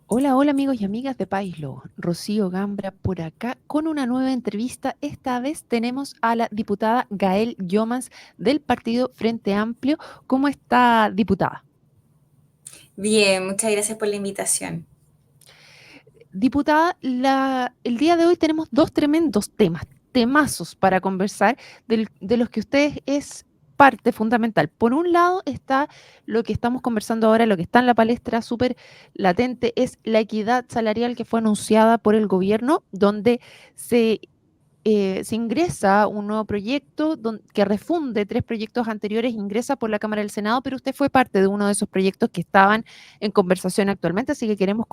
Hola, hola amigos y amigas de Paislo. Rocío Gambra por acá con una nueva entrevista. Esta vez tenemos a la diputada Gael Yomas del partido Frente Amplio. ¿Cómo está, diputada? Bien, muchas gracias por la invitación. Diputada, el día de hoy tenemos dos tremendos temazos para conversar, de los que usted es parte fundamental. Por un lado está lo que estamos conversando ahora, lo que está en la palestra súper latente, es la equidad salarial que fue anunciada por el gobierno, donde se se ingresa un nuevo proyecto que refunde tres proyectos anteriores, ingresa por la Cámara del Senado, pero usted fue parte de uno de esos proyectos que estaban en conversación actualmente, así que queremos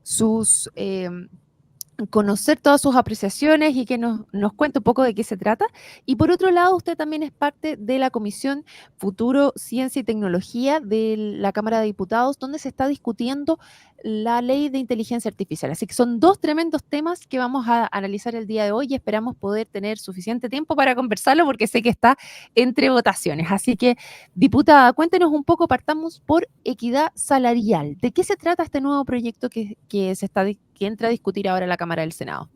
sus, eh, conocer todas sus apreciaciones y que nos cuente un poco de qué se trata. Y por otro lado, usted también es parte de la Comisión Futuro, Ciencia y Tecnología de la Cámara de Diputados, donde se está discutiendo la ley de inteligencia artificial. Así que son dos tremendos temas que vamos a analizar el día de hoy y esperamos poder tener suficiente tiempo para conversarlo porque sé que está entre votaciones. Así que, diputada, cuéntenos un poco, partamos por equidad salarial. ¿De qué se trata este nuevo proyecto que entra a discutir ahora la Cámara del Senado?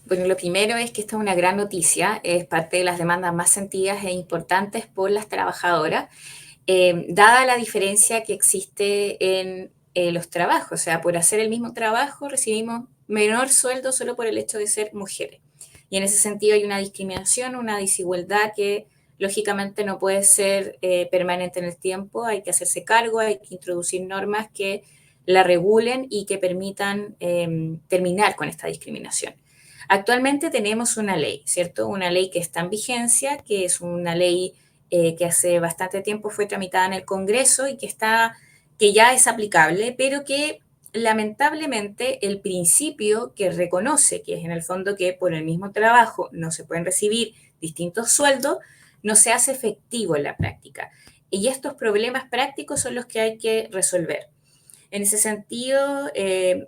Bueno, lo primero es que esta es una gran noticia, es parte de las demandas más sentidas e importantes por las trabajadoras, dada la diferencia que existe en los trabajos. O sea, por hacer el mismo trabajo recibimos menor sueldo solo por el hecho de ser mujeres. Y en ese sentido hay una discriminación, una desigualdad que lógicamente no puede ser permanente en el tiempo, hay que hacerse cargo, hay que introducir normas que la regulen y que permitan terminar con esta discriminación. Actualmente tenemos una ley, ¿cierto? Una ley que está en vigencia, que es una ley que hace bastante tiempo fue tramitada en el Congreso y que ya es aplicable, pero que lamentablemente el principio que reconoce, que es en el fondo que por el mismo trabajo no se pueden recibir distintos sueldos, no se hace efectivo en la práctica. Y estos problemas prácticos son los que hay que resolver. En ese sentido,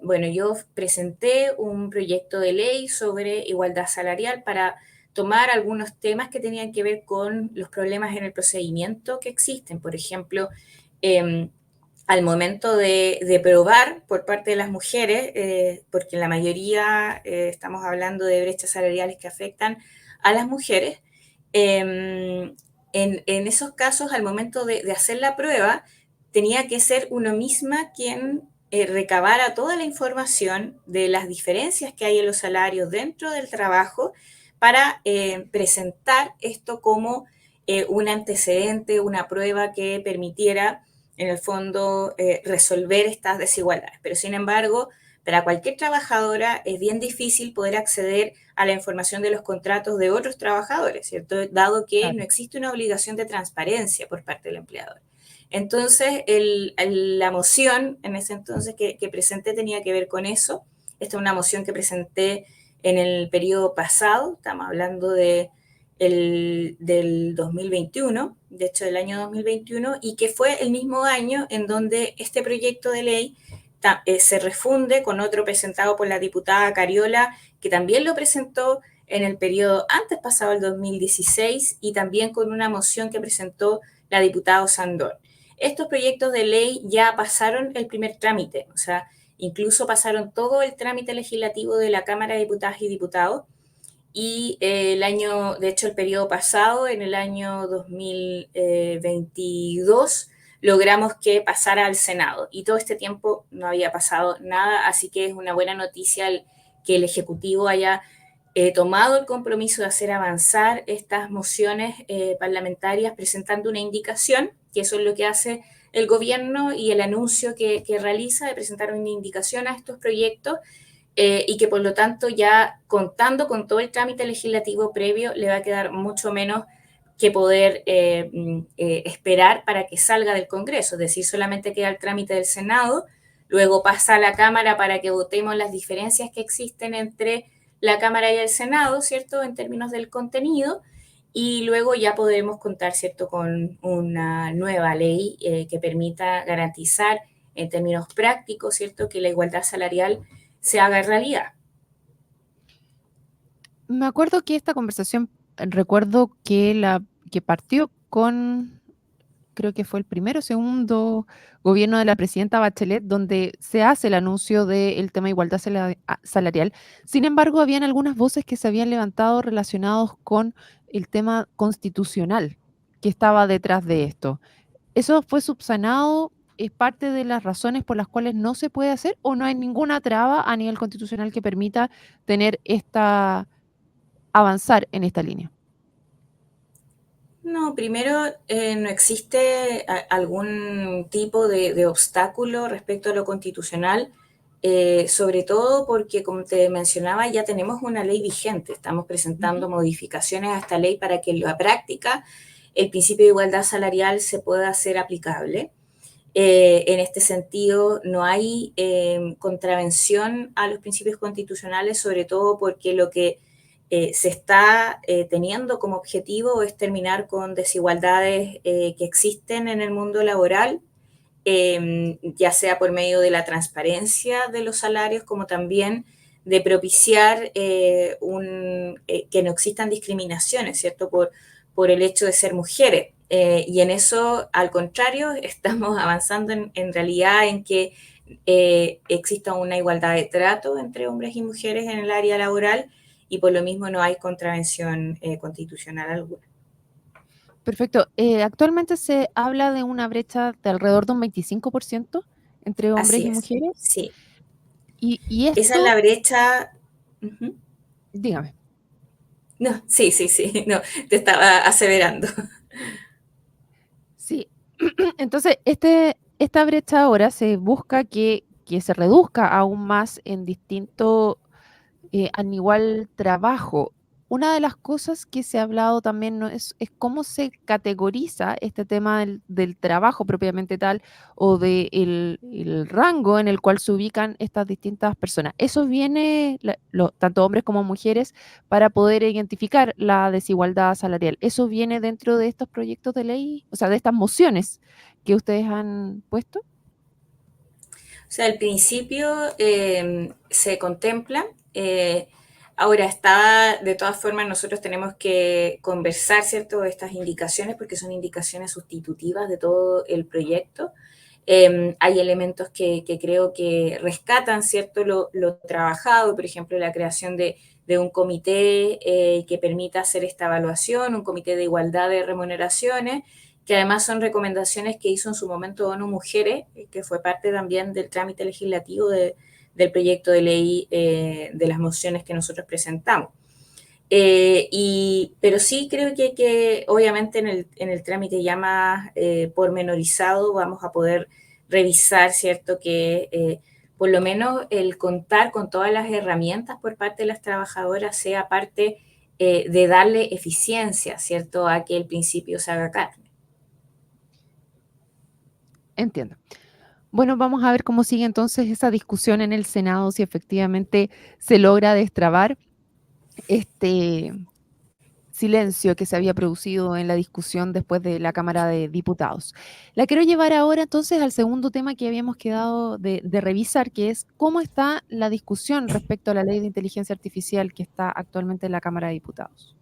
bueno, yo presenté un proyecto de ley sobre igualdad salarial para tomar algunos temas que tenían que ver con los problemas en el procedimiento que existen. Por ejemplo, eh, al momento de probar por parte de las mujeres, porque en la mayoría estamos hablando de brechas salariales que afectan a las mujeres, en esos casos, al momento de hacer la prueba, tenía que ser uno misma quien recabara toda la información de las diferencias que hay en los salarios dentro del trabajo para presentar esto como un antecedente, una prueba que permitiera en el fondo resolver estas desigualdades. Pero sin embargo, para cualquier trabajadora es bien difícil poder acceder a la información de los contratos de otros trabajadores, ¿cierto? Dado que no Claro. existe una obligación de transparencia por parte del empleador. Entonces, la moción en ese entonces que presenté tenía que ver con eso. Esta es una moción que presenté en el periodo pasado, estamos hablando del 2021, de hecho del año 2021, y que fue el mismo año en donde este proyecto de ley se refunde con otro presentado por la diputada Cariola, que también lo presentó en el periodo antes pasado, el 2016, y también con una moción que presentó la diputada Sandor. Estos proyectos de ley ya pasaron el primer trámite, o sea, incluso pasaron todo el trámite legislativo de la Cámara de Diputadas y Diputados, y el año, de hecho el periodo pasado, en el año 2022, logramos que pasara al Senado y todo este tiempo no había pasado nada, así que es una buena noticia que el Ejecutivo haya tomado el compromiso de hacer avanzar estas mociones parlamentarias presentando una indicación, que eso es lo que hace el gobierno y el anuncio que realiza de presentar una indicación a estos proyectos y que por lo tanto ya contando con todo el trámite legislativo previo le va a quedar mucho menos que poder esperar para que salga del Congreso, es decir, solamente queda el trámite del Senado, luego pasa a la Cámara para que votemos las diferencias que existen entre la Cámara y el Senado, ¿cierto?, en términos del contenido, y luego ya podremos contar, ¿cierto?, con una nueva ley que permita garantizar en términos prácticos, ¿cierto?, que la igualdad salarial se haga realidad. Me acuerdo que esta conversación, recuerdo que partió con creo que fue el primero o segundo gobierno de la presidenta Bachelet, donde se hace el anuncio del tema de igualdad salarial. Sin embargo, habían algunas voces que se habían levantado relacionados con el tema constitucional que estaba detrás de esto. ¿Eso fue subsanado? ¿Es parte de las razones por las cuales no se puede hacer o no hay ninguna traba a nivel constitucional que permita tener avanzar en esta línea? No, primero, no existe algún tipo de obstáculo respecto a lo constitucional, sobre todo porque, como te mencionaba, ya tenemos una ley vigente. Estamos presentando Ujú. modificaciones a esta ley para que en la práctica el principio de igualdad salarial se pueda hacer aplicable. En este sentido, no hay contravención a los principios constitucionales, sobre todo porque lo que se está teniendo como objetivo es terminar con desigualdades que existen en el mundo laboral, ya sea por medio de la transparencia de los salarios, como también de propiciar que no existan discriminaciones, ¿cierto? Por el hecho de ser mujeres. Y en eso, al contrario, estamos avanzando en realidad en que exista una igualdad de trato entre hombres y mujeres en el área laboral y por lo mismo no hay contravención constitucional alguna. Perfecto. Actualmente se habla de una brecha de alrededor de un 25% entre hombres Así y es, mujeres. sí. Y Esa es la esto, brecha. Uh-huh. dígame. No, sí, sí, sí, no, te estaba aseverando. Sí. Entonces, esta brecha ahora se busca que se reduzca aún más en distintos al igual trabajo. Una de las cosas que se ha hablado también ¿no? es cómo se categoriza este tema del trabajo propiamente tal o del el rango en el cual se ubican estas distintas personas. Eso viene, tanto hombres como mujeres, para poder identificar la desigualdad salarial. Eso viene dentro de estos proyectos de ley, o sea, de estas mociones que ustedes han puesto. O sea, al principio se contempla, eh, ahora está, de todas formas nosotros tenemos que conversar, ¿cierto?, estas indicaciones porque son indicaciones sustitutivas de todo el proyecto. Hay elementos que creo que rescatan, ¿cierto?, lo trabajado, por ejemplo, la creación de un comité que permita hacer esta evaluación, un comité de igualdad de remuneraciones, que además son recomendaciones que hizo en su momento ONU Mujeres, que fue parte también del trámite legislativo del proyecto de ley de las mociones que nosotros presentamos. Pero sí creo que obviamente en el trámite ya más pormenorizado vamos a poder revisar, ¿cierto? Que por lo menos el contar con todas las herramientas por parte de las trabajadoras sea parte de darle eficiencia, ¿cierto? A que el principio se haga carne. Entiendo. Bueno, vamos a ver cómo sigue entonces esa discusión en el Senado, si efectivamente se logra destrabar este silencio que se había producido en la discusión después de la Cámara de Diputados. La quiero llevar ahora entonces al segundo tema que habíamos quedado de revisar, que es cómo está la discusión respecto a la ley de inteligencia artificial que está actualmente en la Cámara de Diputados.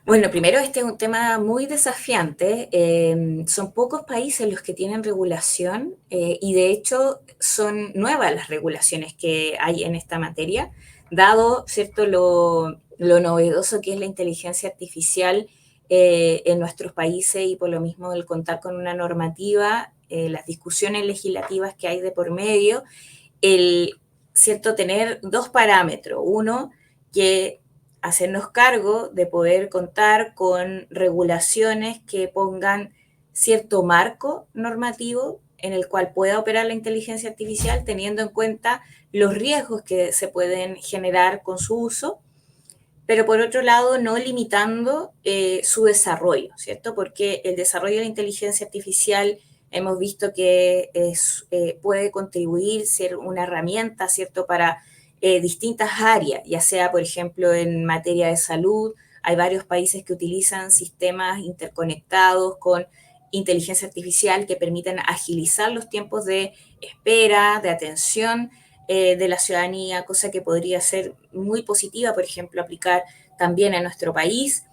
Bueno, primero este es un tema muy desafiante. Son pocos países los que tienen regulación y de hecho son nuevas las regulaciones que hay en esta materia, dado cierto lo novedoso que es la inteligencia artificial en nuestros países y por lo mismo el contar con una normativa, las discusiones legislativas que hay de por medio, el cierto tener dos parámetros. Uno, que hacernos cargo de poder contar con regulaciones que pongan cierto marco normativo en el cual pueda operar la inteligencia artificial teniendo en cuenta los riesgos que se pueden generar con su uso, pero por otro lado no limitando su desarrollo, ¿cierto? Porque el desarrollo de la inteligencia artificial hemos visto que puede contribuir, ser una herramienta, ¿cierto?, para distintas áreas, ya sea, por ejemplo, en materia de salud. Hay varios países que utilizan sistemas interconectados con inteligencia artificial que permiten agilizar los tiempos de espera, de atención de la ciudadanía, cosa que podría ser muy positiva, por ejemplo, aplicar también en nuestro país.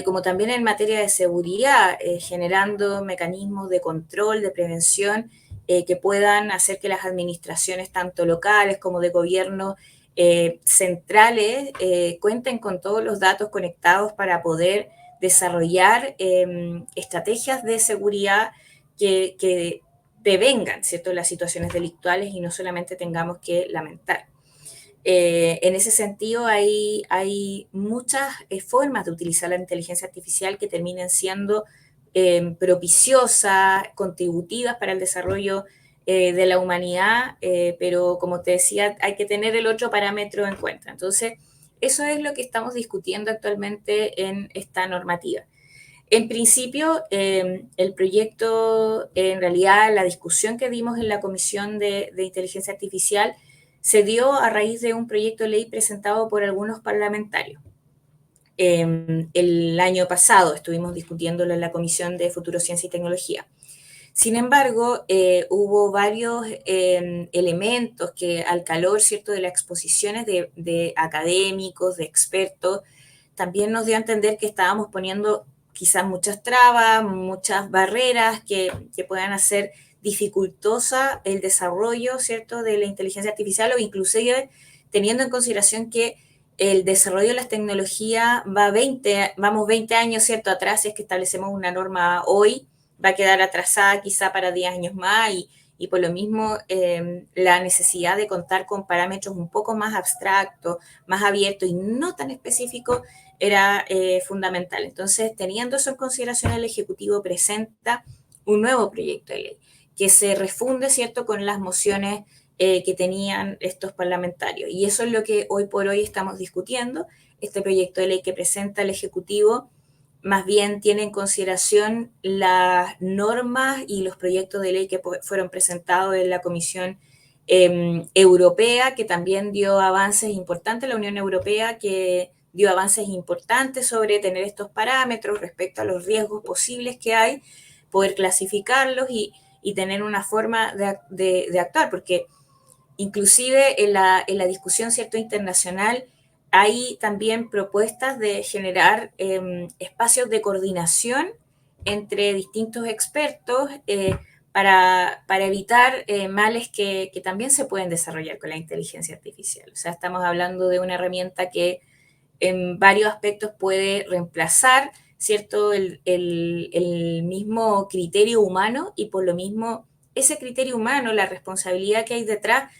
como también en materia de seguridad, generando mecanismos de control, de prevención, que puedan hacer que las administraciones, tanto locales como de gobierno centrales, cuenten con todos los datos conectados para poder desarrollar estrategias de seguridad que prevengan, ¿cierto?, las situaciones delictuales y no solamente tengamos que lamentar. En ese sentido, hay muchas formas de utilizar la inteligencia artificial que terminen siendo propiciosas, contributivas para el desarrollo de la humanidad, pero como te decía, hay que tener el otro parámetro en cuenta. Entonces, eso es lo que estamos discutiendo actualmente en esta normativa. En principio, el proyecto, en realidad, la discusión que dimos en la Comisión de Inteligencia Artificial se dio a raíz de un proyecto de ley presentado por algunos parlamentarios. El año pasado estuvimos discutiéndolo en la Comisión de Futuro, Ciencia y Tecnología. Sin embargo, hubo varios elementos que al calor, ¿cierto?, de las exposiciones de académicos, de expertos, también nos dio a entender que estábamos poniendo quizás muchas trabas, muchas barreras que puedan hacer dificultosa el desarrollo, ¿cierto?, de la inteligencia artificial, o inclusive teniendo en consideración que el desarrollo de las tecnologías vamos 20 años, ¿cierto?, atrás. Si es que establecemos una norma hoy, va a quedar atrasada quizá para 10 años más, y por lo mismo la necesidad de contar con parámetros un poco más abstractos, más abiertos y no tan específicos era fundamental. Entonces, teniendo eso en consideración, el Ejecutivo presenta un nuevo proyecto de ley que se refunde, ¿cierto?, con las mociones que tenían estos parlamentarios. Y eso es lo que hoy por hoy estamos discutiendo. Este proyecto de ley que presenta el Ejecutivo más bien tiene en consideración las normas y los proyectos de ley que fueron presentados en la Comisión Europea, que también dio avances importantes, la Unión Europea, que dio avances importantes sobre tener estos parámetros respecto a los riesgos posibles que hay, poder clasificarlos y tener una forma de actuar, porque inclusive en la discusión, ¿cierto?, internacional, hay también propuestas de generar espacios de coordinación entre distintos expertos para evitar males que también se pueden desarrollar con la inteligencia artificial. O sea, estamos hablando de una herramienta que en varios aspectos puede reemplazar, ¿cierto?, el mismo criterio humano, y por lo mismo ese criterio humano, la responsabilidad que hay detrás,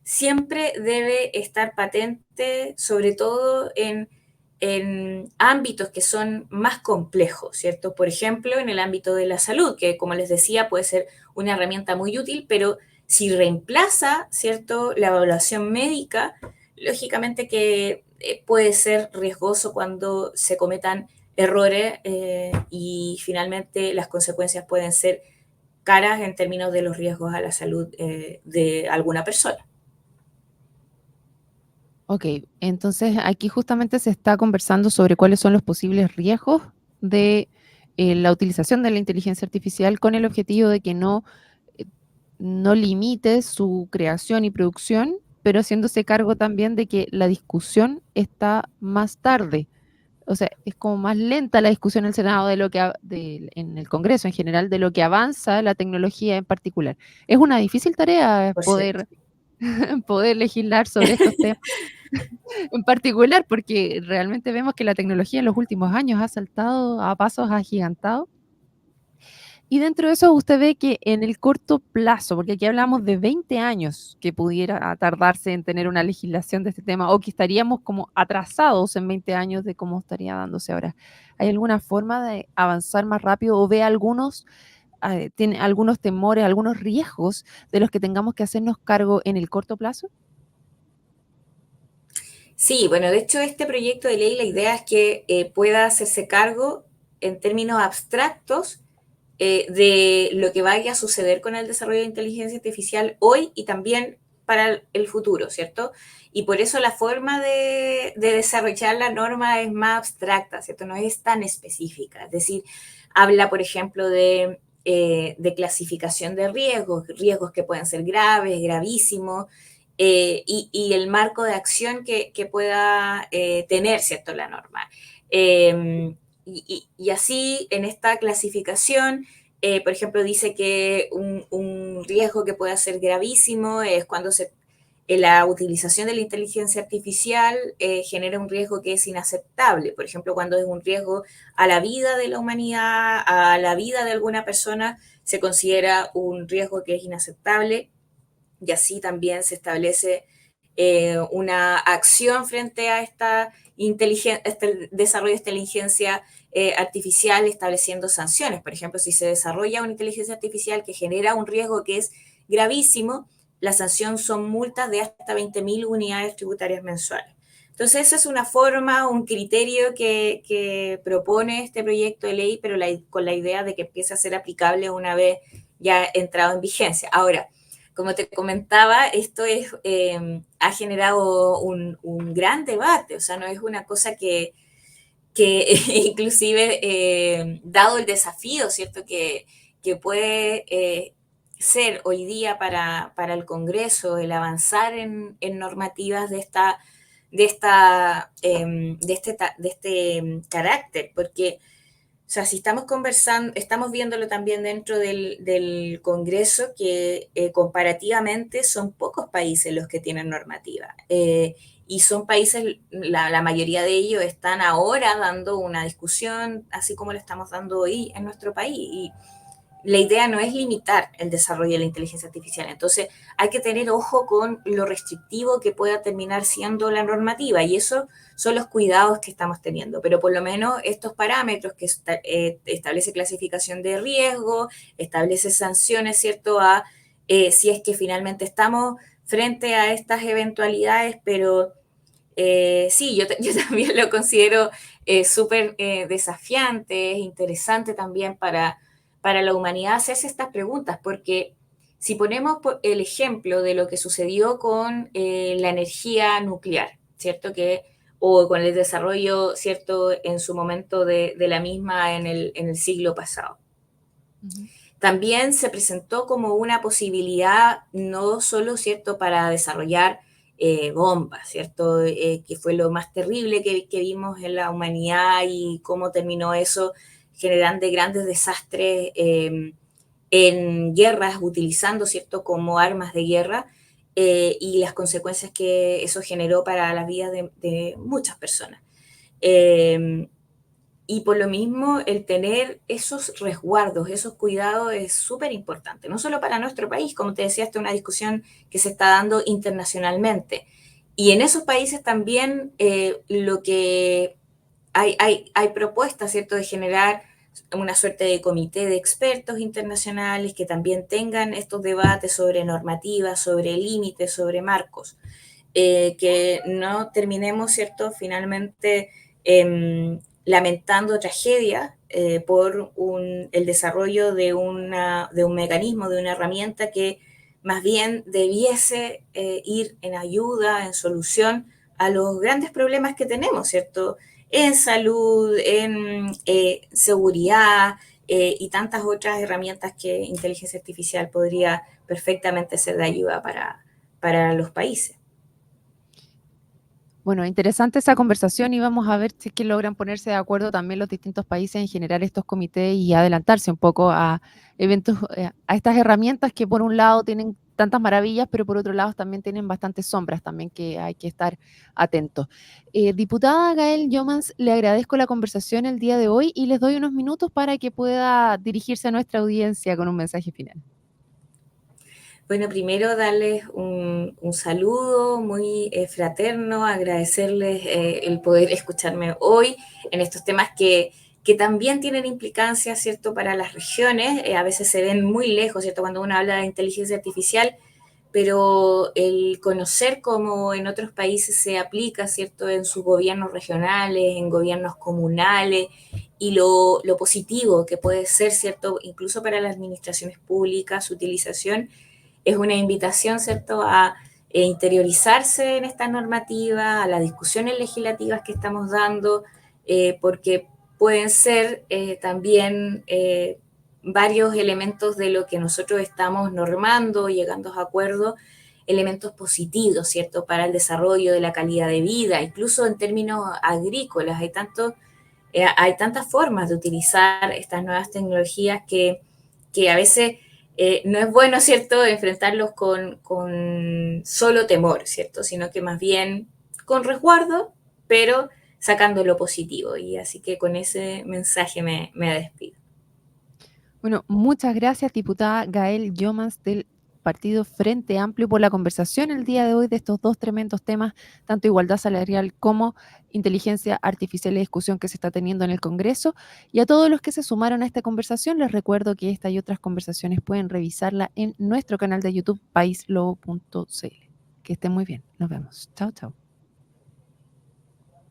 siempre debe estar patente, sobre todo en ámbitos que son más complejos, ¿cierto? Por ejemplo, en el ámbito de la salud, que como les decía puede ser una herramienta muy útil, pero si reemplaza, ¿cierto?, la evaluación médica, lógicamente que puede ser riesgoso cuando se cometan errores y finalmente las consecuencias pueden ser caras en términos de los riesgos a la salud de alguna persona. Ok, entonces aquí justamente se está conversando sobre cuáles son los posibles riesgos de la utilización de la inteligencia artificial con el objetivo de que eh, no limite su creación y producción, pero haciéndose cargo también de que la discusión está más tarde. O sea, es como más lenta la discusión en el Senado de lo que en el Congreso en general, de lo que avanza la tecnología en particular. Es una difícil tarea Por cierto. poder, poder legislar sobre estos temas en particular, porque realmente vemos que la tecnología en los últimos años ha saltado a pasos agigantados. Y dentro de eso usted ve que en el corto plazo, porque aquí hablamos de 20 años que pudiera tardarse en tener una legislación de este tema, o que estaríamos como atrasados en 20 años de cómo estaría dándose ahora. ¿Hay alguna forma de avanzar más rápido o ve tiene algunos temores, algunos riesgos de los que tengamos que hacernos cargo en el corto plazo? Sí, bueno, de hecho este proyecto de ley, la idea es que pueda hacerse cargo en términos abstractos de lo que vaya a suceder con el desarrollo de inteligencia artificial hoy y también para el futuro, ¿cierto? Y por eso la forma de desarrollar la norma es más abstracta, ¿cierto? No es tan específica. Es decir, habla, por ejemplo, de clasificación de riesgos, riesgos que pueden ser graves, gravísimos, y el marco de acción que pueda tener, ¿cierto?, la norma. y así en esta clasificación, por ejemplo, dice que un riesgo que puede ser gravísimo es cuando la utilización de la inteligencia artificial genera un riesgo que es inaceptable. Por ejemplo, cuando es un riesgo a la vida de la humanidad, a la vida de alguna persona, se considera un riesgo que es inaceptable y así también se establece una acción frente a este desarrollo de esta inteligencia artificial estableciendo sanciones. Por ejemplo, si se desarrolla una inteligencia artificial que genera un riesgo que es gravísimo, la sanción son multas de hasta 20.000 unidades tributarias mensuales. Entonces, esa es una forma, un criterio que propone este proyecto de ley, pero con la idea de que empiece a ser aplicable una vez ya entrado en vigencia. Ahora, como te comentaba, esto ha generado un gran debate, o sea, no es una cosa que inclusive, dado el desafío, ¿cierto?, que puede ser hoy día para el Congreso el avanzar en normativas de este carácter, porque o sea, si estamos conversando, estamos viéndolo también dentro del Congreso, que comparativamente son pocos países los que tienen normativa. Y son países, la mayoría de ellos están ahora dando una discusión, así como lo estamos dando hoy en nuestro país. Y la idea no es limitar el desarrollo de la inteligencia artificial. Entonces, hay que tener ojo con lo restrictivo que pueda terminar siendo la normativa, y eso son los cuidados que estamos teniendo. Pero por lo menos estos parámetros que establece clasificación de riesgo, establece sanciones, ¿cierto?, si es que finalmente estamos frente a estas eventualidades, pero sí, yo también lo considero súper desafiante, es interesante también para la humanidad hacerse estas preguntas, porque si ponemos el ejemplo de lo que sucedió con la energía nuclear, ¿cierto? O con el desarrollo, ¿cierto?, en su momento de la misma en el siglo pasado. Ujú. También se presentó como una posibilidad, no solo, ¿cierto?, para desarrollar bombas, ¿cierto?, que fue lo más terrible que vimos en la humanidad y cómo terminó eso generando grandes desastres en guerras, utilizando, ¿cierto?, como armas de guerra, y las consecuencias que eso generó para la vida de muchas personas. Eh, y por lo mismo, el tener esos resguardos, esos cuidados es súper importante, no solo para nuestro país, como te decía, esta es una discusión que se está dando internacionalmente. Y en esos países también lo que hay propuestas, ¿cierto?, de generar una suerte de comité de expertos internacionales que también tengan estos debates sobre normativas, sobre límites, sobre marcos, que no terminemos, ¿cierto?, finalmente lamentando tragedias por el desarrollo de un mecanismo, de una herramienta que más bien debiese ir en ayuda, en solución a los grandes problemas que tenemos, ¿cierto?, en salud, en seguridad y tantas otras herramientas que inteligencia artificial podría perfectamente ser de ayuda para los países. Bueno, interesante esa conversación y vamos a ver si es que logran ponerse de acuerdo también los distintos países en generar estos comités y adelantarse un poco a eventos, a estas herramientas que por un lado tienen tantas maravillas, pero por otro lado también tienen bastantes sombras también que hay que estar atentos. Diputada Gael Jomans, le agradezco la conversación el día de hoy y les doy unos minutos para que pueda dirigirse a nuestra audiencia con un mensaje final. Bueno, primero darles un saludo muy fraterno, agradecerles el poder escucharme hoy en estos temas que también tienen implicancias, ¿cierto?, para las regiones. A veces se ven muy lejos, ¿cierto?, cuando uno habla de inteligencia artificial, pero el conocer cómo en otros países se aplica, ¿cierto?, en sus gobiernos regionales, en gobiernos comunales, y lo positivo que puede ser, ¿cierto?, incluso para las administraciones públicas, su utilización es una invitación, ¿cierto?, a interiorizarse en esta normativa, a las discusiones legislativas que estamos dando, porque pueden ser también varios elementos de lo que nosotros estamos normando, llegando a acuerdos, elementos positivos, ¿cierto?, para el desarrollo de la calidad de vida, incluso en términos agrícolas. Hay tantos Hay tantas formas de utilizar estas nuevas tecnologías que a veces no es bueno, ¿cierto?, enfrentarlos con solo temor, ¿cierto?, sino que más bien con resguardo, pero sacando lo positivo. Y así que con ese mensaje me despido. Bueno, muchas gracias, diputada Gael Yomans del Partido Frente Amplio, por la conversación el día de hoy de estos dos tremendos temas, tanto igualdad salarial como inteligencia artificial y discusión que se está teniendo en el Congreso. Y a todos los que se sumaron a esta conversación, les recuerdo que esta y otras conversaciones pueden revisarla en nuestro canal de YouTube, paislobo.cl. Que estén muy bien. Nos vemos. Chao, chao.